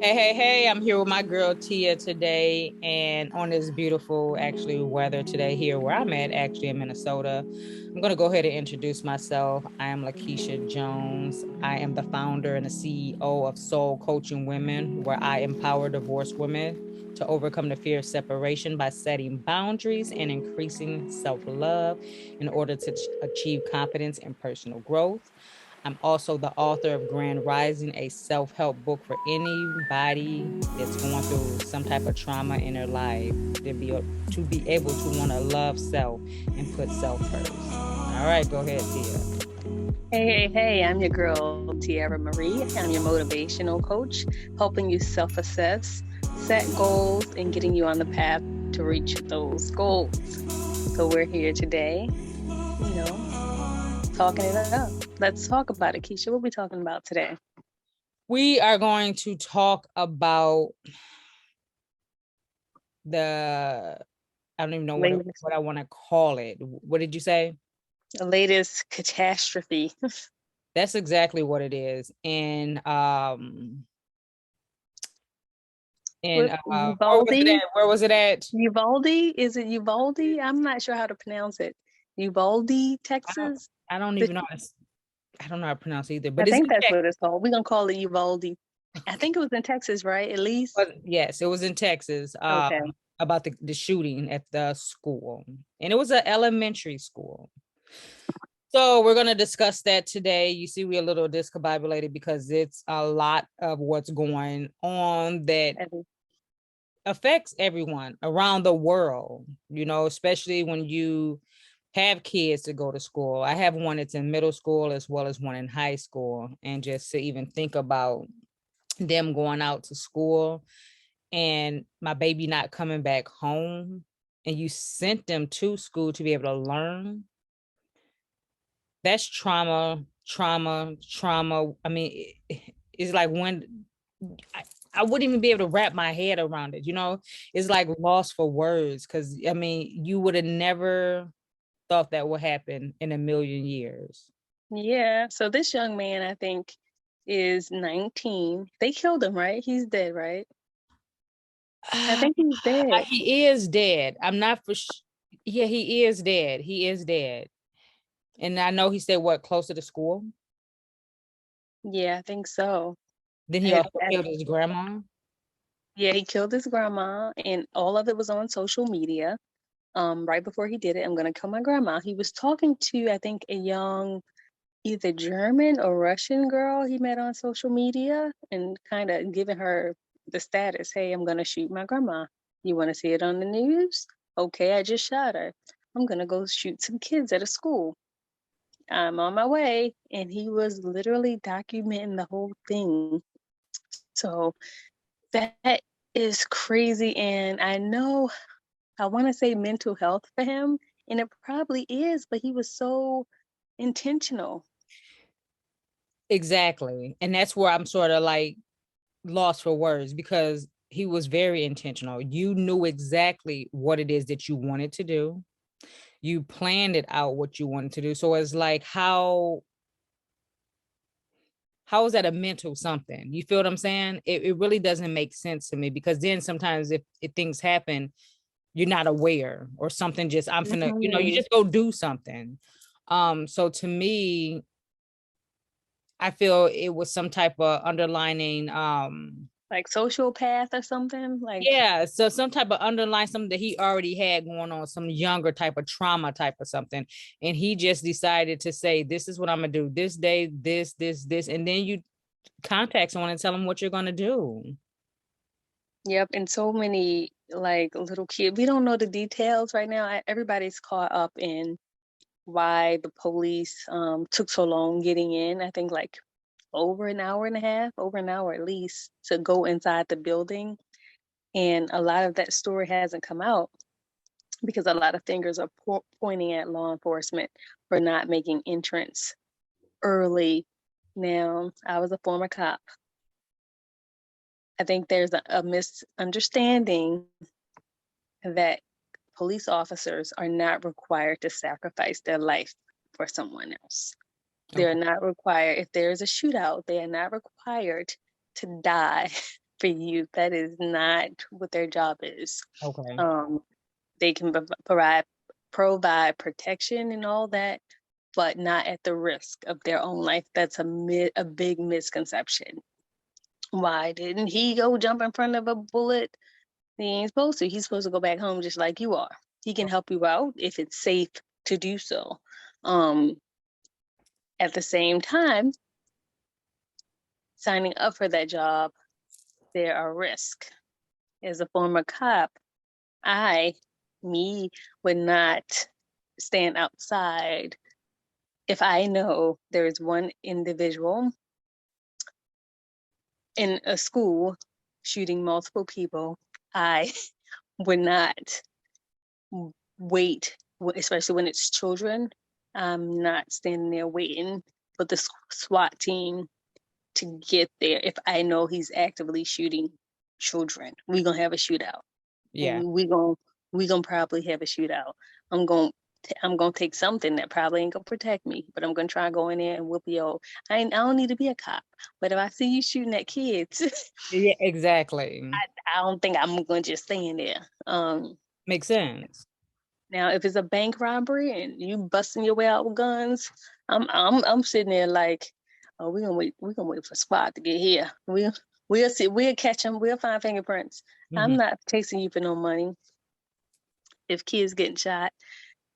Hey, I'm here with my girl Tia today, and on this beautiful, actually, weather today here where I'm at, actually in Minnesota. I'm going to go ahead and introduce myself. I am Lakeeshaj Jones. I am the founder and the CEO of Soul Coaching Women, where I empower divorced women to overcome the fear of separation by setting boundaries and increasing self-love in order to achieve confidence and personal growth. I'm also the author of Grand Rising, a self-help book for anybody that's going through some type of trauma in their life to be able to want to love self and put self first. All right, go ahead, Tia. Hey, I'm your girl, Tiara Marie. I'm your motivational coach, helping you self assess, set goals, and getting you on the path to reach those goals. So, we're here today, talking it up. Let's talk about it. Keisha, what are we talking about today? We are going to talk about the, I don't even know Latest, what I want to call it. What did you say? the latest catastrophe. That's exactly what it is. And With where was it Uvalde? at? Where was it at? Uvalde? Is it Uvalde? I'm not sure how to pronounce it. Uvalde, I don't Texas? I don't The even know I don't know how to pronounce it either, I but it's think in that's Texas. what it's called. We're gonna call it Uvalde. I think it was in Texas, right? At least. But yes, it was in Texas. Okay. About the shooting at the school, and it was an elementary school. So we're going to discuss that today. You see, we're a little discombobulated because it's a lot of what's going on that affects everyone around the world, especially when you have kids to go to school. I have one that's in middle school as well as one in high school. And just to even think about them going out to school and my baby not coming back home, and you sent them to school to be able to learn, that's trauma. I mean, it's like when I wouldn't even be able to wrap my head around it. It's like lost for words, because I mean, you would have never thought that would happen in a million years. Yeah. So this young man, I think, is 19. They killed him, right? He's dead, right? I think he's dead. He is dead. I'm not for sure. Yeah, he is dead. He is dead. And I know he said what, closer to school. Yeah, I think so. Then he And, also killed his grandma. yeah, he killed his grandma, and all of it was on social media. Right before he did it, I'm gonna kill my grandma. He was talking to, I think, a young either German or Russian girl he met on social media and kind of giving her the status, hey, I'm going to shoot my grandma. You want to see it on the news? Okay, I just shot her. I'm going to go shoot some kids at a school. I'm on my way. And he was literally documenting the whole thing. So that is crazy. And I know I want to say mental health for him, and it probably is, but he was so intentional. Exactly. And that's where I'm sort of like lost for words, because he was very intentional. You knew exactly what it is that you wanted to do. You planned it out what you wanted to do. So it's like, how is that a mental something? You feel what I'm saying? It really doesn't make sense to me, because then sometimes if things happen, you're not aware, or something just, I'm finna, you Mhm. just go do something. So to me, I feel it was some type of underlining, Like sociopath or something? Like, yeah, so some type of underlying something that he already had going on, some younger type of trauma type of something. And he just decided to say, this is what I'm gonna do this day, this, and then you contact someone and tell them what you're gonna do. yep, and so many like little kids. We don't know the details right now. Everybody's caught up in why the police took so long getting in. I think like over an hour and a half, over an hour at least, to go inside the building. And a lot of that story hasn't come out because a lot of fingers are pointing at law enforcement for not making entrance early. Now, I was a former cop. I think there's a misunderstanding that police officers are not required to sacrifice their life for someone else. They're Okay. not required, if there is a shootout, they are not required to die for you. That is not what their job is. Okay. Um, they can provide protection and all that, but not at the risk of their own life. That's a big misconception. Why didn't he go jump in front of a bullet? He ain't supposed to. He's supposed to go back home just like you are. He can help you out if it's safe to do so. Um, at the same time, signing up for that job, there are risks. As a former cop, me, would not stand outside if I know there is one individual in a school shooting multiple people. I would not wait, especially when it's children. I'm not standing there waiting for the SWAT team to get there if I know he's actively shooting children. We're gonna have a shootout. Yeah. We gonna probably have a shootout. I'm gonna I'm gonna take something that probably ain't gonna protect me, but I'm gonna try to go in there and whoop you. I don't need to be a cop, but if I see you shooting at kids, Yeah, exactly. I don't think I'm gonna just stay in there. Makes sense. Now if it's a bank robbery and you busting your way out with guns, I'm sitting there like, oh, we're gonna wait for SWAT to get here. We'll see, we'll catch them, we'll find fingerprints. I'm Hmm. not chasing you for no money. If kids getting shot,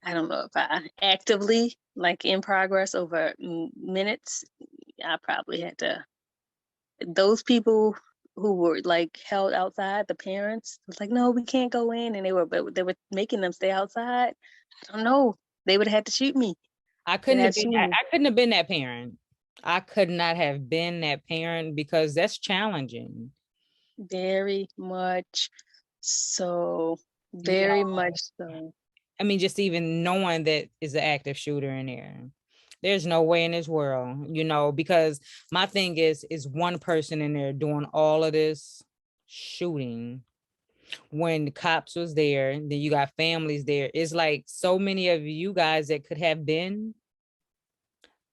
I don't know if I actively, like in progress over minutes, I probably had to. Those people who were like held outside, the parents was like, no, we can't go in, and they were making them stay outside. I don't know. They would have had to shoot me. I They'd couldn't have have to been shoot me I couldn't have been that parent. I could not have been that parent because that's challenging. very much so, You very know, much so. I mean, just even knowing that is an active shooter in there. There's no way in this world, because my thing is one person in there doing all of this shooting when the cops was there, then you got families there. It's like so many of you guys that could have been.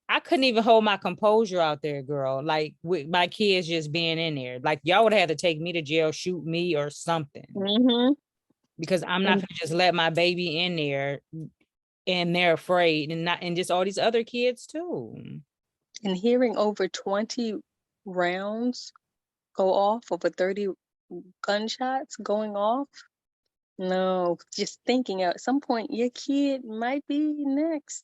I couldn't even hold my composure out there, girl. Like with my kids just being in there. Like y'all would have to take me to jail, shoot me or something. Hmm. Because I'm not And gonna just let my baby in there and they're afraid and just all these other kids too. and hearing over 20 rounds go off, over 30 gunshots going off. No, just thinking at some point your kid might be next.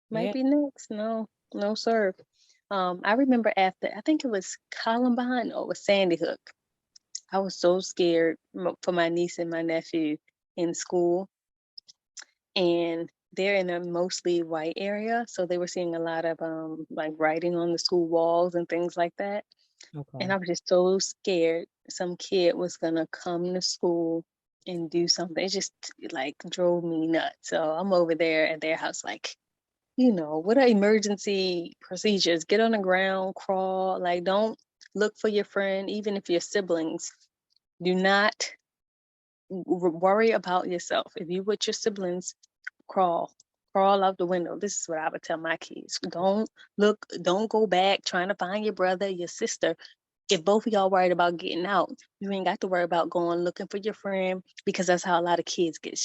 Might Yeah. be next. No, no, sir. I remember after, I think it was Columbine or it was Sandy Hook. I was so scared for my niece and my nephew in school. And they're in a mostly white area. So they were seeing a lot of like writing on the school walls and things like that. And Okay. I was just so scared some kid was gonna come to school and do something. It just like drove me nuts. So I'm over there at their house, like, what are emergency procedures? Get on the ground, crawl. Like, don't look for your friend, even if you're siblings. Do not worry about yourself. If you with your siblings, crawl. Crawl out the window. This is what I would tell my kids. Don't go back trying to find your brother, your sister. If both of y'all worried about getting out, you ain't got to worry about going looking for your friend, because that's how a lot of kids get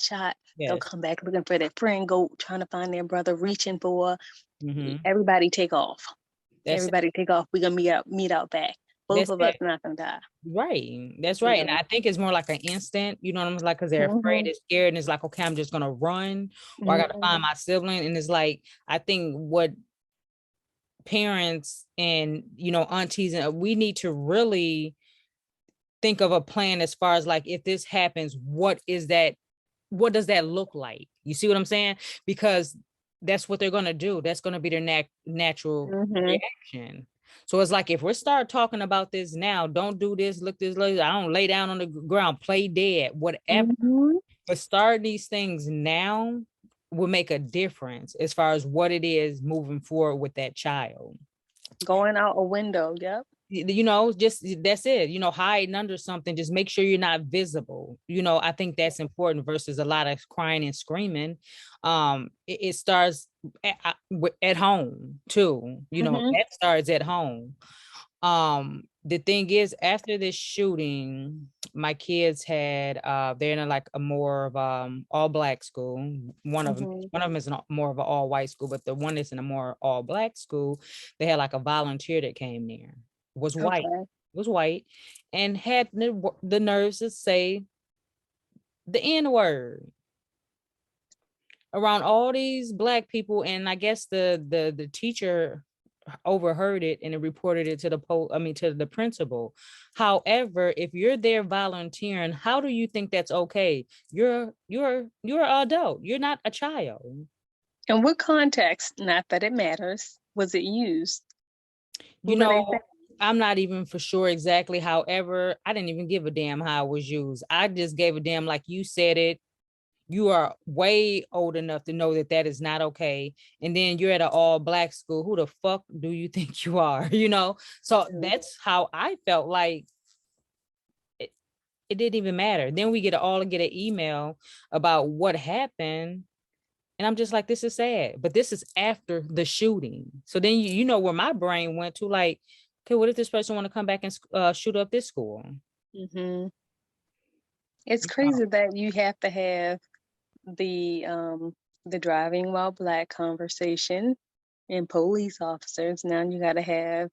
shot. They'll Yes. come back looking for their friend, go trying to find their brother, reaching for. Mm-hmm. Everybody take off. That's it. Everybody take off. We're gonna meet out back. Both That's of us it. not gonna die. Right. That's You right. And know. I think it's more like an instant, you know what I'm like, because they're afraid, Hmm. they're scared, and it's like, okay, I'm just gonna run or I gotta Hmm. find my sibling. And it's like, I think what parents and aunties and we need to really think of a plan as far as like if this happens, what does that look like? You see what I'm saying? Because that's what they're going to do. That's going to be their natural Hmm. reaction. So it's like if we start talking about this now, don't do this, look this, look, I don't lay down on the ground, play dead, whatever. Hmm. But start these things now will make a difference as far as what it is moving forward with that child. Going out a window. Yep. Just that's it, hiding under something, just make sure you're not visible. I think that's important versus a lot of crying and screaming. It starts at home too. Hmm. That starts at home. The thing is, after this shooting, my kids had they're in like a more of all black school. Mm-hmm. One of them is more of an all white school, but the one that's in a more all black school, they had like a volunteer that came there, Okay. was white, and had the nerves to say the N word around all these black people. And I guess the teacher overheard it and it reported it to to the principal. However, if you're there volunteering, how do you think that's okay? You're an adult, you're not a child. In what context, not that it matters, was it used? You What were they know, saying? I'm not even for sure exactly. However, I didn't even give a damn how it was used. I just gave a damn, like you said it. You are way old enough to know that that is not okay. And then you're at an all black school. Who the fuck do you think you are? So Mm. that's how I felt. Like it, it didn't even matter. Then we get an email about what happened. And I'm just like, this is sad. But this is after the shooting. So then you know where my brain went to, like, okay, what if this person want to come back and shoot up this school? Mm-hmm. It's crazy that you have to have the um the driving while black conversation and police officers. Now you got to have,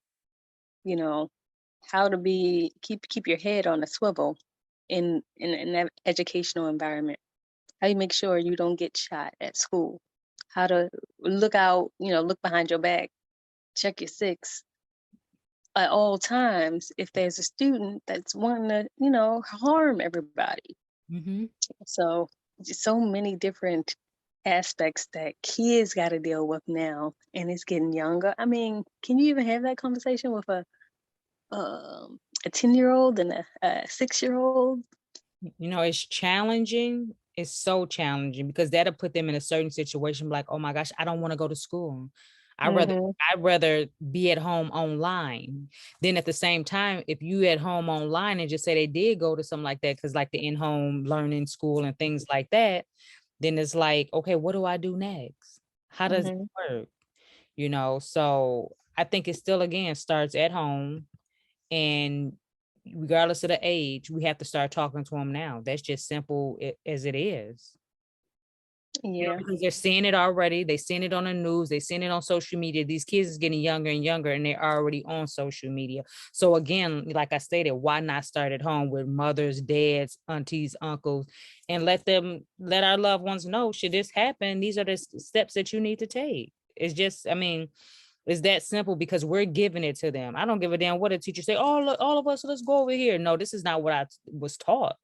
you know, how to be keep your head on a swivel in that educational environment. How you make sure you don't get shot at school. How to look out, look behind your back, check your six at all times if there's a student that's wanting to, harm everybody. Mhm. So just so many different aspects that kids got to deal with now, and it's getting younger. I mean, can you even have that conversation with a 10-year-old and a 6-year-old? It's challenging. It's so challenging because that'll put them in a certain situation like, oh my gosh, I don't want to go to school. I rather Mm-hmm. I'd rather be at home online. Then at the same time, if you at home online and just say they did go to something like that, because like the in-home learning school and things like that, then it's like, okay, what do I do next? How does it Mm-hmm. work? So I think it still again starts at home, and regardless of the age, we have to start talking to them now. That's just simple as it is. Yeah. Because they're seeing it already. They seen it on the news. They seen it on social media. These kids is getting younger and younger, and they're already on social media. So again, like I stated, why not start at home with mothers, dads, aunties, uncles, and let our loved ones know, should this happen, these are the steps that you need to take. It's just, I mean, it's that simple because we're giving it to them. I don't give a damn what a teacher say. Oh, look, all of us, let's go over here. No, this is not what I was taught.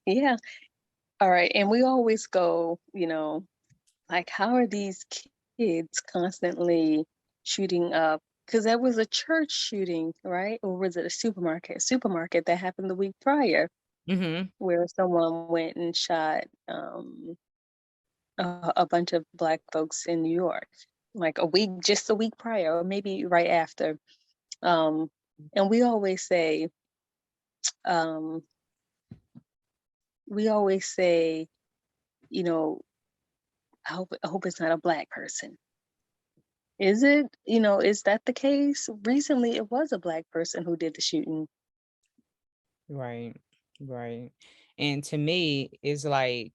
Yeah. All right. And we always go, like, how are these kids constantly shooting up? Because there was a church shooting, right? Or was it a supermarket that happened the week prior, Mm-hmm. where someone went and shot a bunch of black folks in New York, like just a week prior, or maybe right after. Um, and um, we always say, you know, I hope it's not a black person. Is it? Is that the case? Recently, it was a black person who did the shooting. Right. Right. And to me, it's like,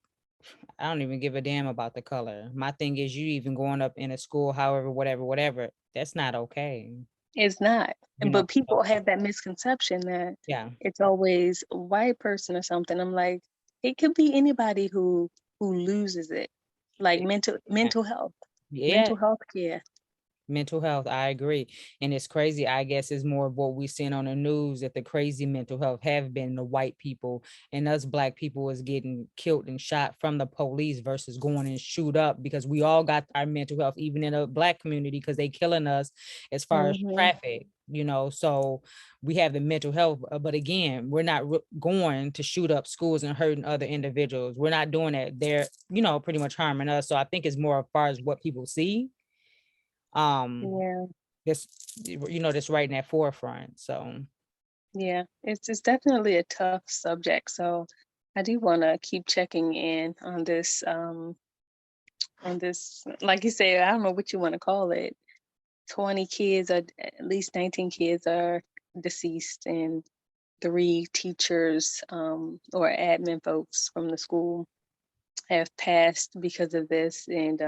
I don't even give a damn about the color. My thing is, you even going up in a school, however, whatever, that's not okay. It's not. You know, But people so, have that misconception that yeah. it's always a white person or something. I'm like, it could be anybody who loses it, like mental Yeah. mental health, Yeah. mental health care. Mental health, I agree. And it's crazy. I guess is more of what we're seeing on the news, that the crazy mental health have been the white people, and us black people is getting killed and shot from the police versus going and shoot up, because we all got our mental health, even in the black community, because they killing us as far as Hmm. traffic, so we have the mental health. But again, we're not going to shoot up schools and hurting other individuals. We're not doing that. They're, pretty much harming us. So I think it's more as far as what people see, um Yeah, this that's right in that forefront. So yeah. It's definitely a tough subject. So I do want to keep checking in on this, like you say, I don't know what you want to call it, 20 kids, are at least 19 kids are deceased, and 3 teachers or admin folks from the school have passed because of this. And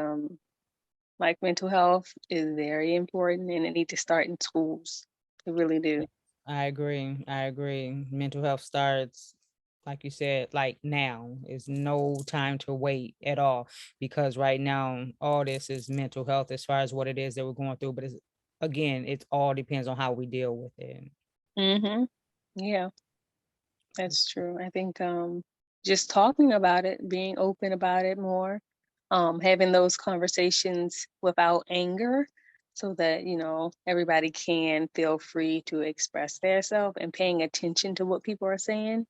like, mental health is very important, and it needs to start in schools. It really do. I agree. I agree. Mental health starts, like you said, like now is no time to wait at all, because right now all this is mental health as far as what it is that we're going through. But it's, again, it all depends on how we deal with it. Mm-hmm. Yeah, that's true. I think just talking about it, being open about it more, having those conversations without anger, so that everybody can feel free to express themselves, and paying attention to what people are saying.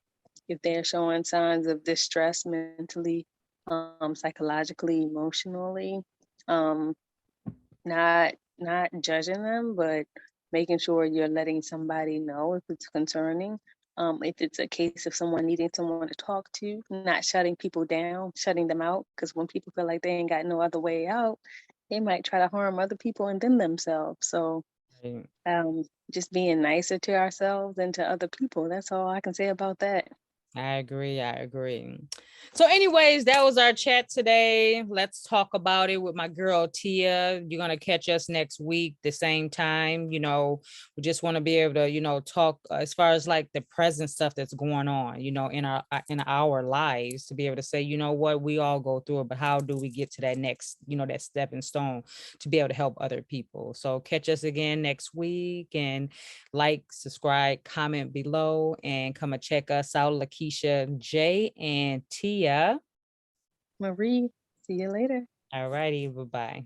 If they're showing signs of distress mentally, psychologically, emotionally, um, not judging them, but making sure you're letting somebody know if it's concerning. If it's a case of someone needing someone to talk to, not shutting people down, shutting them out, because when people feel like they ain't got no other way out, they might try to harm other people and then themselves. So Right. um, just being nicer to ourselves and to other people. That's all I can say about that. I agree. I agree. So, anyways, that was our chat today. Let's talk about it with my girl Tia. You're gonna catch us next week, the same time. We just want to be able to, talk as far as like the present stuff that's going on, in our lives, to be able to say, you know what, we all go through it, but how do we get to that next, that stepping stone to be able to help other people? So, catch us again next week, and like, subscribe, comment below, and come and check us out. Lakeisha J and Tia. Marie, see you later. All righty, bye-bye.